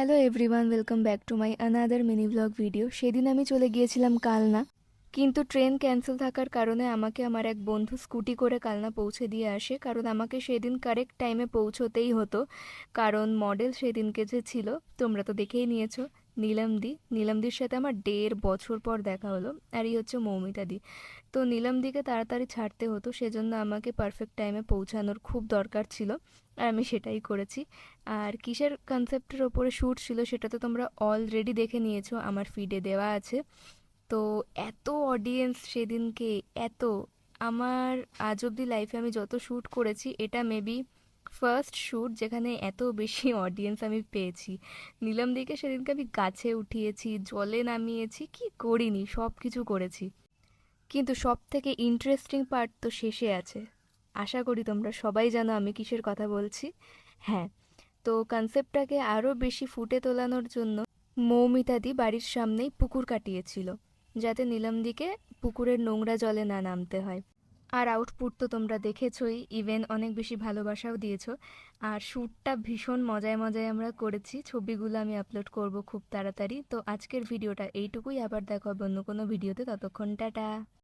Hello everyone, welcome back to my another mini blog video. সেদিন আমি চলে গিয়েছিলাম কালনা, কিন্তু ট্রেন ক্যান্সেল থাকার কারণে আমাকে আমার এক বন্ধু স্কুটি করে কালনা পৌঁছে দিয়ে আসে, কারণ আমাকে সেদিন কারেক্ট টাইমে পৌঁছতেই হতো। কারণ মডেল সেদিনকে যে ছিল তোমরা তো দেখেই নিয়েছো, নীলামদির সাথে আমার 1.5 বছর পর দেখা হলো। আর এই হচ্ছে মৌমিতাদি। তো নীলামদিকে তাড়াতাড়ি ছাড়তে হতো, সেজন্য আমাকে পারফেক্ট টাইমে পৌঁছানোর খুব দরকার ছিল, আর আমি সেটাই করেছি। আর কিসের কনসেপ্টের ওপরে শ্যুট ছিল সেটা তো তোমরা অলরেডি দেখে নিয়েছো, আমার ফিডে দেওয়া আছে। তো এত অডিয়েন্স সেদিনকে, এত, আমার আজ অব্দি লাইফে আমি যত শ্যুট করেছি এটা মেবি ফার্স্ট শ্যুট যেখানে এত বেশি অডিয়েন্স আমি পেয়েছি। নীলামদিকে সেদিনকে আমি গাছে উঠিয়েছি, জলে নামিয়েছি, কি করিনি, সব কিছু করেছি। কিন্তু সব থেকে ইন্টারেস্টিং পার্ট তো শেষে আছে। আশা করি তোমরা সবাই জানো আমি কিসের কথা বলছি। হ্যাঁ, তো কনসেপ্টটাকে আরও বেশি ফুটে তোলানোর জন্য মৌমিতাদি বাড়ির সামনেই পুকুর কাটিয়েছিল, যাতে নীলামদিকে পুকুরের নোংরা জলে না নামতে হয়। আর আউটপুট তো তোমরা দেখেছোই, ইভেন অনেক বেশি ভালোবাসাও দিয়েছো। আর শ্যুটটা ভীষণ মজায় মজায় আমরা করেছি, ছবিগুলো আমি আপলোড করব খুব তাড়াতাড়ি। তো আজকের ভিডিওটা এইটুকুই, আবার দেখা হবে অন্য কোনো ভিডিওতে, ততক্ষণ টাটা।